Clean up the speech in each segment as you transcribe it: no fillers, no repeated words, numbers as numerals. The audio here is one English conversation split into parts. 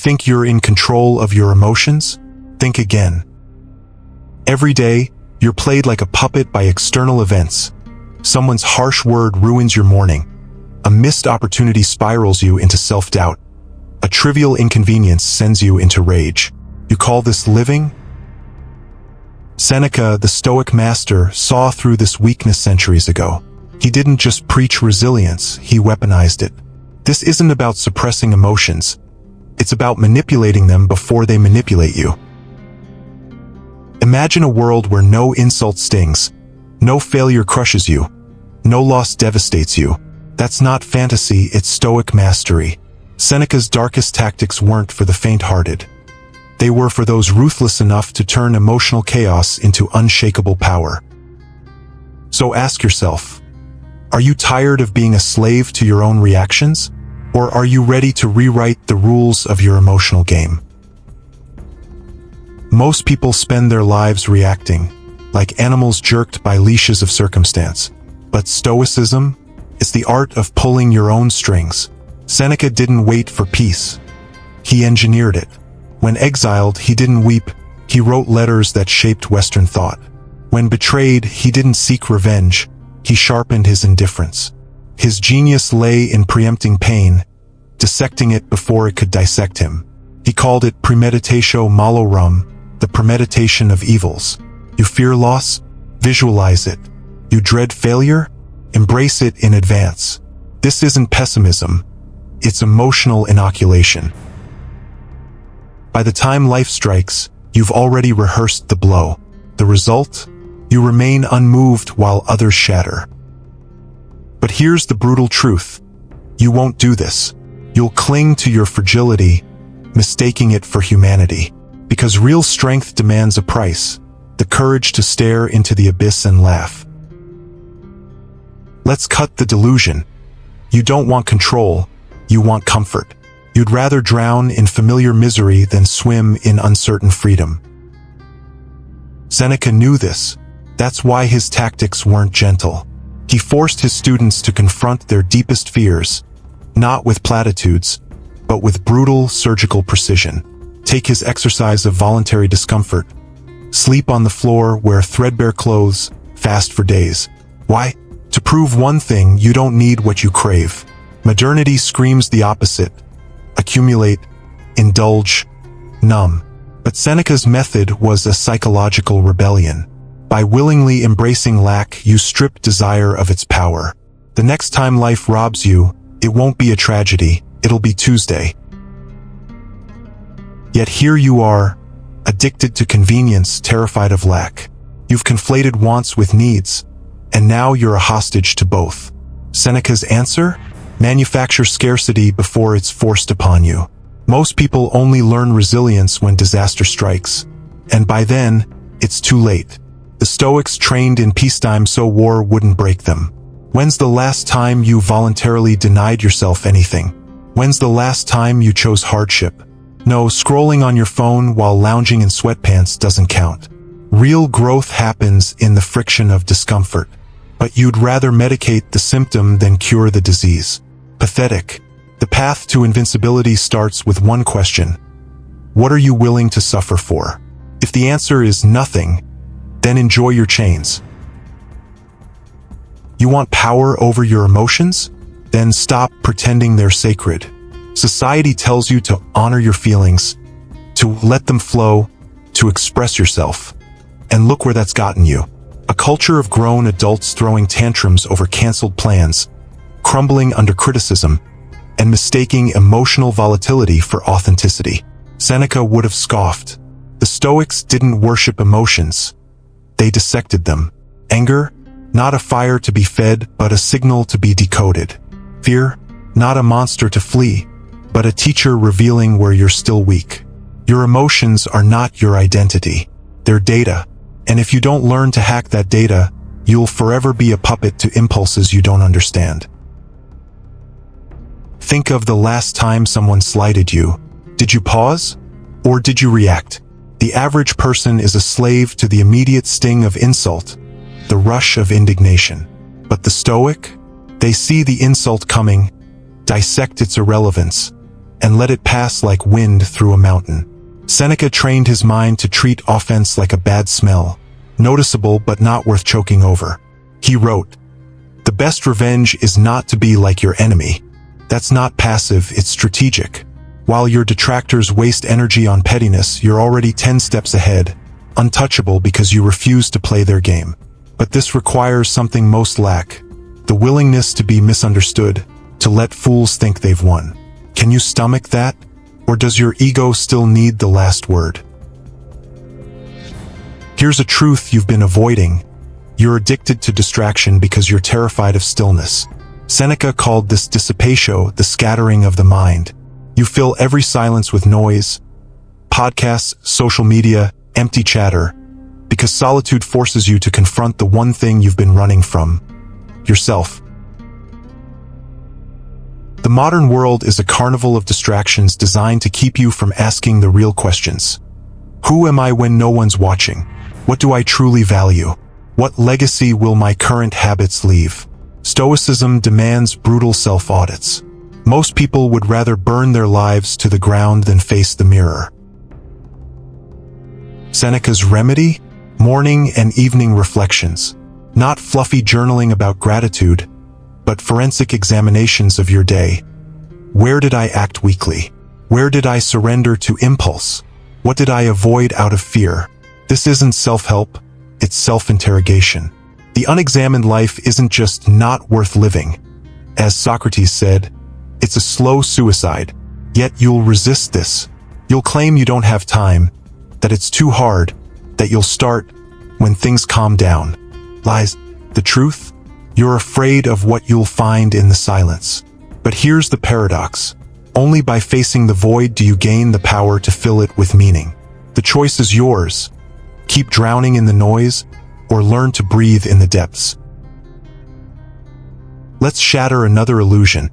think you're in control of your emotions? Think again. Every day, you're played like a puppet by external events. Someone's harsh word ruins your morning. A missed opportunity spirals you into self-doubt. A trivial inconvenience sends you into rage. You call this living? Seneca, the Stoic master, saw through this weakness centuries ago. He didn't just preach resilience, he weaponized it. This isn't about suppressing emotions. It's about manipulating them before they manipulate you. Imagine a world where no insult stings, no failure crushes you, no loss devastates you. That's not fantasy, it's Stoic mastery. Seneca's darkest tactics weren't for the faint-hearted. They were for those ruthless enough to turn emotional chaos into unshakable power. So ask yourself, are you tired of being a slave to your own reactions? Or are you ready to rewrite the rules of your emotional game? Most people spend their lives reacting, like animals jerked by leashes of circumstance. But Stoicism is the art of pulling your own strings. Seneca didn't wait for peace. He engineered it. When exiled, he didn't weep. He wrote letters that shaped Western thought. When betrayed, he didn't seek revenge. He sharpened his indifference. His genius lay in preempting pain, dissecting it before it could dissect him. He called it premeditatio malorum, the premeditation of evils. You fear loss? Visualize it. You dread failure? Embrace it in advance. This isn't pessimism. It's emotional inoculation. By the time life strikes, you've already rehearsed the blow. The result? You remain unmoved while others shatter. But here's the brutal truth. You won't do this. You'll cling to your fragility, mistaking it for humanity. Because real strength demands a price, the courage to stare into the abyss and laugh. Let's cut the delusion. You don't want control, you want comfort. You'd rather drown in familiar misery than swim in uncertain freedom. Seneca knew this. That's why his tactics weren't gentle. He forced his students to confront their deepest fears, not with platitudes, but with brutal surgical precision. Take his exercise of voluntary discomfort. Sleep on the floor, wear threadbare clothes, fast for days. Why? To prove one thing, you don't need what you crave. Modernity screams the opposite. Accumulate, indulge, numb. But Seneca's method was a psychological rebellion. By willingly embracing lack, you strip desire of its power. The next time life robs you, it won't be a tragedy, it'll be Tuesday. Yet here you are, addicted to convenience, terrified of lack. You've conflated wants with needs, and now you're a hostage to both. Seneca's answer? Manufacture scarcity before it's forced upon you. Most people only learn resilience when disaster strikes, and by then, it's too late. The Stoics trained in peacetime so war wouldn't break them. When's the last time you voluntarily denied yourself anything? When's the last time you chose hardship? No, scrolling on your phone while lounging in sweatpants doesn't count. Real growth happens in the friction of discomfort. But you'd rather medicate the symptom than cure the disease. Pathetic. The path to invincibility starts with one question. What are you willing to suffer for? If the answer is nothing, then enjoy your chains. You want power over your emotions? Then stop pretending they're sacred. Society tells you to honor your feelings, to let them flow, to express yourself. And look where that's gotten you. A culture of grown adults throwing tantrums over canceled plans, crumbling under criticism, and mistaking emotional volatility for authenticity. Seneca would have scoffed. The Stoics didn't worship emotions. They dissected them. Anger, not a fire to be fed, but a signal to be decoded. Fear, not a monster to flee, but a teacher revealing where you're still weak. Your emotions are not your identity. They're data. And if you don't learn to hack that data, you'll forever be a puppet to impulses you don't understand. Think of the last time someone slighted you. Did you pause? Or did you react? The average person is a slave to the immediate sting of insult, the rush of indignation. But the Stoic? They see the insult coming, dissect its irrelevance, and let it pass like wind through a mountain. Seneca trained his mind to treat offense like a bad smell, noticeable but not worth choking over. He wrote, "The best revenge is not to be like your enemy. That's not passive, it's strategic. While your detractors waste energy on pettiness, you're already 10 steps ahead, untouchable because you refuse to play their game. But this requires something most lack, the willingness to be misunderstood, to let fools think they've won. Can you stomach that? Or does your ego still need the last word?" Here's a truth you've been avoiding. You're addicted to distraction because you're terrified of stillness. Seneca called this dissipatio, the scattering of the mind. You fill every silence with noise, podcasts, social media, empty chatter, because solitude forces you to confront the one thing you've been running from: yourself. The modern world is a carnival of distractions designed to keep you from asking the real questions. Who am I when no one's watching? What do I truly value? What legacy will my current habits leave? Stoicism demands brutal self-audits. Most people would rather burn their lives to the ground than face the mirror. Seneca's remedy? Morning and evening reflections. Not fluffy journaling about gratitude, but forensic examinations of your day. Where did I act weakly? Where did I surrender to impulse? What did I avoid out of fear? This isn't self-help, it's self-interrogation. The unexamined life isn't just not worth living. As Socrates said, it's a slow suicide. Yet you'll resist this. You'll claim you don't have time, that it's too hard, that you'll start when things calm down. Lies. The truth? You're afraid of what you'll find in the silence. But here's the paradox. Only by facing the void do you gain the power to fill it with meaning. The choice is yours. Keep drowning in the noise, or learn to breathe in the depths. Let's shatter another illusion.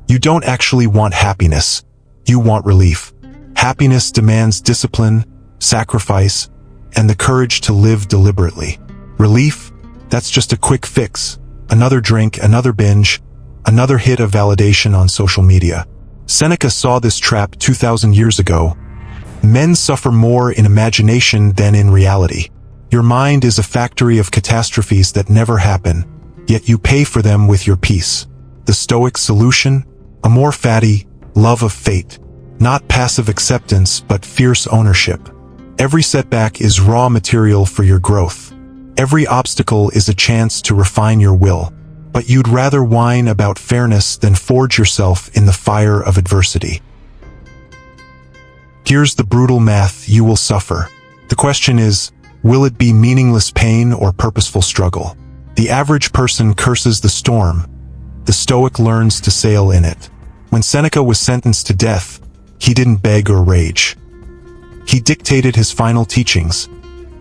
You don't actually want happiness. You want relief. Happiness demands discipline, sacrifice, and the courage to live deliberately. Relief? That's just a quick fix. Another drink, another binge, another hit of validation on social media. Seneca saw this trap 2,000 years ago. Men suffer more in imagination than in reality. Your mind is a factory of catastrophes that never happen, yet you pay for them with your peace. The Stoic solution? A more fatty love of fate. Not passive acceptance, but fierce ownership. Every setback is raw material for your growth. Every obstacle is a chance to refine your will. But you'd rather whine about fairness than forge yourself in the fire of adversity. Here's the brutal math you will suffer. The question is, will it be meaningless pain or purposeful struggle? The average person curses the storm. The Stoic learns to sail in it. When Seneca was sentenced to death, he didn't beg or rage. He dictated his final teachings,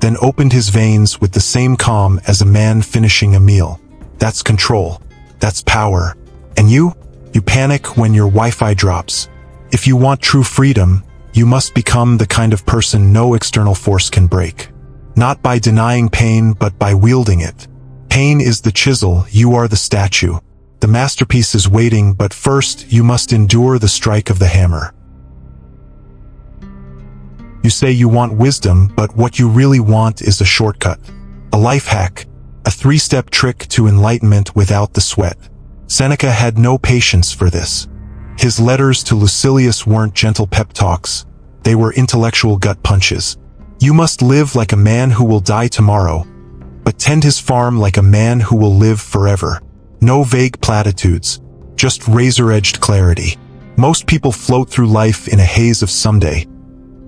then opened his veins with the same calm as a man finishing a meal. That's control. That's power. And you panic when your Wi-Fi drops. If you want true freedom, you must become the kind of person no external force can break. Not by denying pain, but by wielding it. Pain is the chisel, you are the statue. The masterpiece is waiting, but first you must endure the strike of the hammer. You say you want wisdom, but what you really want is a shortcut. A life hack. A 3-step trick to enlightenment without the sweat. Seneca had no patience for this. His letters to Lucilius weren't gentle pep talks. They were intellectual gut punches. You must live like a man who will die tomorrow, but tend his farm like a man who will live forever. No vague platitudes, just razor-edged clarity. Most people float through life in a haze of someday.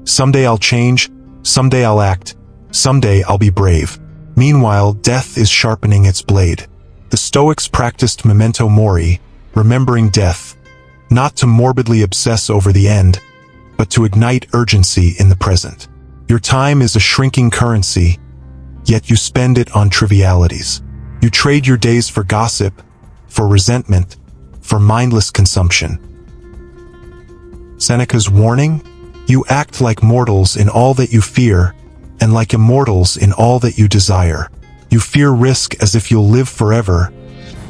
Someday I'll change, someday I'll act, someday I'll be brave. Meanwhile, death is sharpening its blade. The Stoics practiced memento mori, remembering death, not to morbidly obsess over the end, but to ignite urgency in the present. Your time is a shrinking currency, yet you spend it on trivialities. You trade your days for gossip, for resentment, for mindless consumption. Seneca's warning? You act like mortals in all that you fear, and like immortals in all that you desire. You fear risk as if you'll live forever,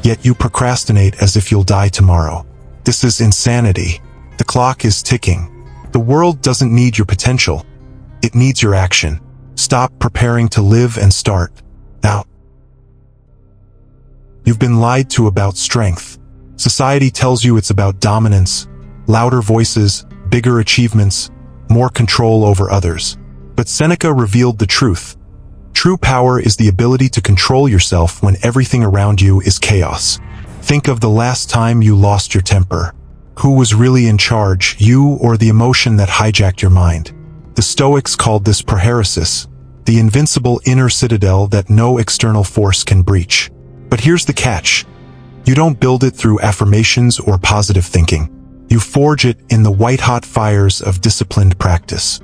yet you procrastinate as if you'll die tomorrow. This is insanity. The clock is ticking. The world doesn't need your potential. It needs your action. Stop preparing to live and start now. You've been lied to about strength. Society tells you it's about dominance, louder voices, bigger achievements, more control over others. But Seneca revealed the truth. True power is the ability to control yourself when everything around you is chaos. Think of the last time you lost your temper. Who was really in charge, you or the emotion that hijacked your mind? The Stoics called this prohairesis, the invincible inner citadel that no external force can breach. But here's the catch. You don't build it through affirmations or positive thinking. You forge it in the white-hot fires of disciplined practice.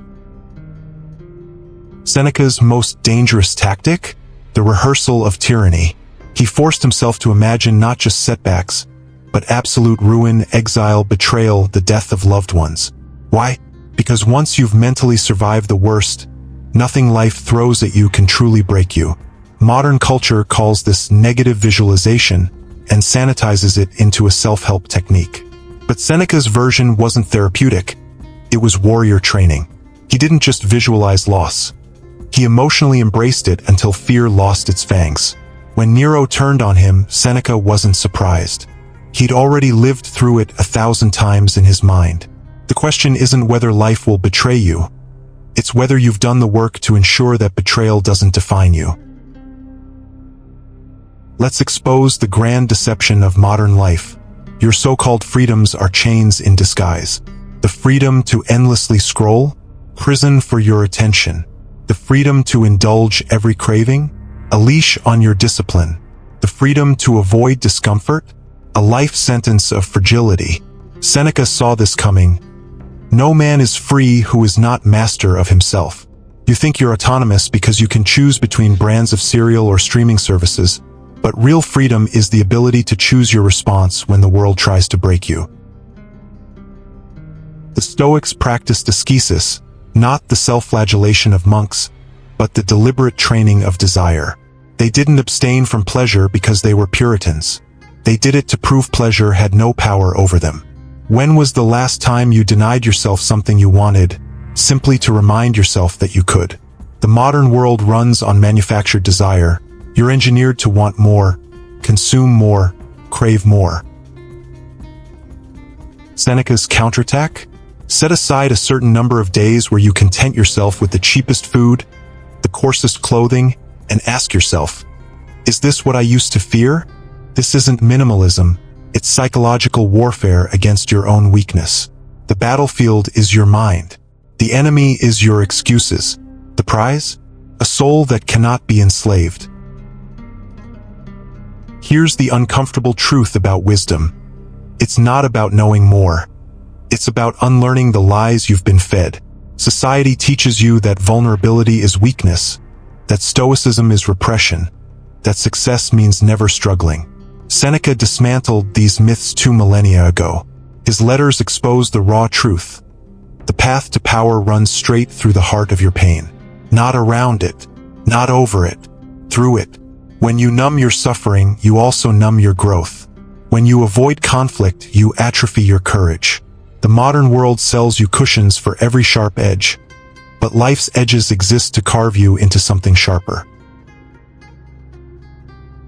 Seneca's most dangerous tactic? The rehearsal of tyranny. He forced himself to imagine not just setbacks, but absolute ruin, exile, betrayal, the death of loved ones. Why? Because once you've mentally survived the worst, nothing life throws at you can truly break you. Modern culture calls this negative visualization and sanitizes it into a self-help technique. But Seneca's version wasn't therapeutic. It was warrior training. He didn't just visualize loss. He emotionally embraced it until fear lost its fangs. When Nero turned on him, Seneca wasn't surprised. He'd already lived through it 1,000 times in his mind. The question isn't whether life will betray you. It's whether you've done the work to ensure that betrayal doesn't define you. Let's expose the grand deception of modern life. Your so-called freedoms are chains in disguise. The freedom to endlessly scroll? Prison for your attention. The freedom to indulge every craving? A leash on your discipline. The freedom to avoid discomfort? A life sentence of fragility. Seneca saw this coming. No man is free who is not master of himself. You think you're autonomous because you can choose between brands of cereal or streaming services, but real freedom is the ability to choose your response when the world tries to break you. The Stoics practiced ascesis, not the self-flagellation of monks, but the deliberate training of desire. They didn't abstain from pleasure because they were Puritans. They did it to prove pleasure had no power over them. When was the last time you denied yourself something you wanted, simply to remind yourself that you could? The modern world runs on manufactured desire. You're engineered to want more, consume more, crave more. Seneca's counterattack? Set aside a certain number of days where you content yourself with the cheapest food, the coarsest clothing, and ask yourself, is this what I used to fear? This isn't minimalism, it's psychological warfare against your own weakness. The battlefield is your mind. The enemy is your excuses. The prize? A soul that cannot be enslaved. Here's the uncomfortable truth about wisdom. It's not about knowing more. It's about unlearning the lies you've been fed. Society teaches you that vulnerability is weakness, that stoicism is repression, that success means never struggling. Seneca dismantled these myths 2 millennia ago. His letters exposed the raw truth. The path to power runs straight through the heart of your pain. Not around it, not over it, through it. When you numb your suffering, you also numb your growth. When you avoid conflict, you atrophy your courage. The modern world sells you cushions for every sharp edge, but life's edges exist to carve you into something sharper.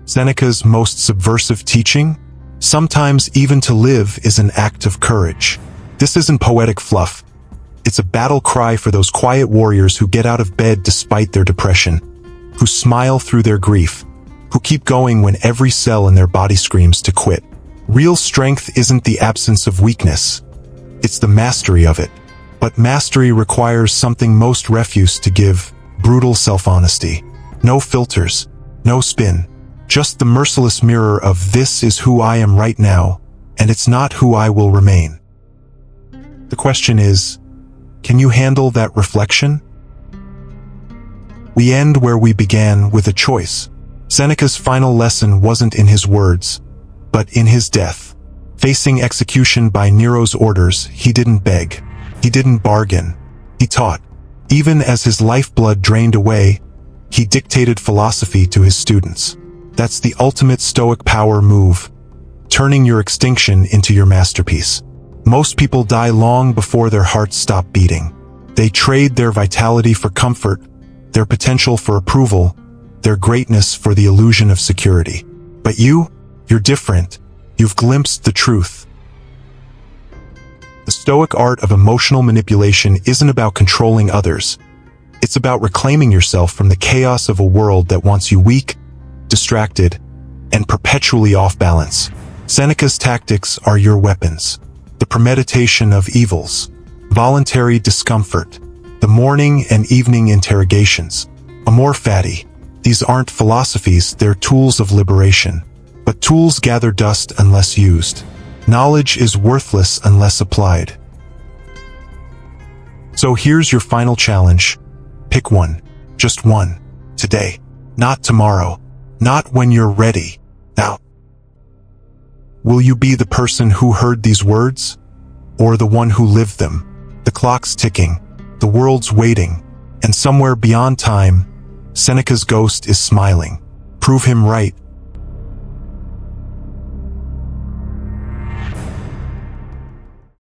Seneca's most subversive teaching? Sometimes even to live is an act of courage. This isn't poetic fluff. It's a battle cry for those quiet warriors who get out of bed despite their depression, who smile through their grief, who keep going when every cell in their body screams to quit. Real strength isn't the absence of weakness. It's the mastery of it. But mastery requires something most refuse to give: brutal self-honesty. No filters, no spin. Just the merciless mirror of this is who I am right now, and it's not who I will remain. The question is, can you handle that reflection? We end where we began, with a choice. Seneca's final lesson wasn't in his words, but in his death. Facing execution by Nero's orders, he didn't beg. He didn't bargain. He taught. Even as his lifeblood drained away, he dictated philosophy to his students. That's the ultimate Stoic power move, turning your extinction into your masterpiece. Most people die long before their hearts stop beating. They trade their vitality for comfort, their potential for approval, their greatness for the illusion of security. But you're different. You've glimpsed the truth. The Stoic art of emotional manipulation isn't about controlling others. It's about reclaiming yourself from the chaos of a world that wants you weak, distracted, and perpetually off balance. Seneca's tactics are your weapons. The premeditation of evils, voluntary discomfort, the morning and evening interrogations. Amor fati. These aren't philosophies, they're tools of liberation. But tools gather dust unless used. Knowledge is worthless unless applied. So here's your final challenge. Pick one. Just one. Today. Not tomorrow. Not when you're ready. Now. Will you be the person who heard these words? Or the one who lived them? The clock's ticking. The world's waiting. And somewhere beyond time, Seneca's ghost is smiling. Prove him right,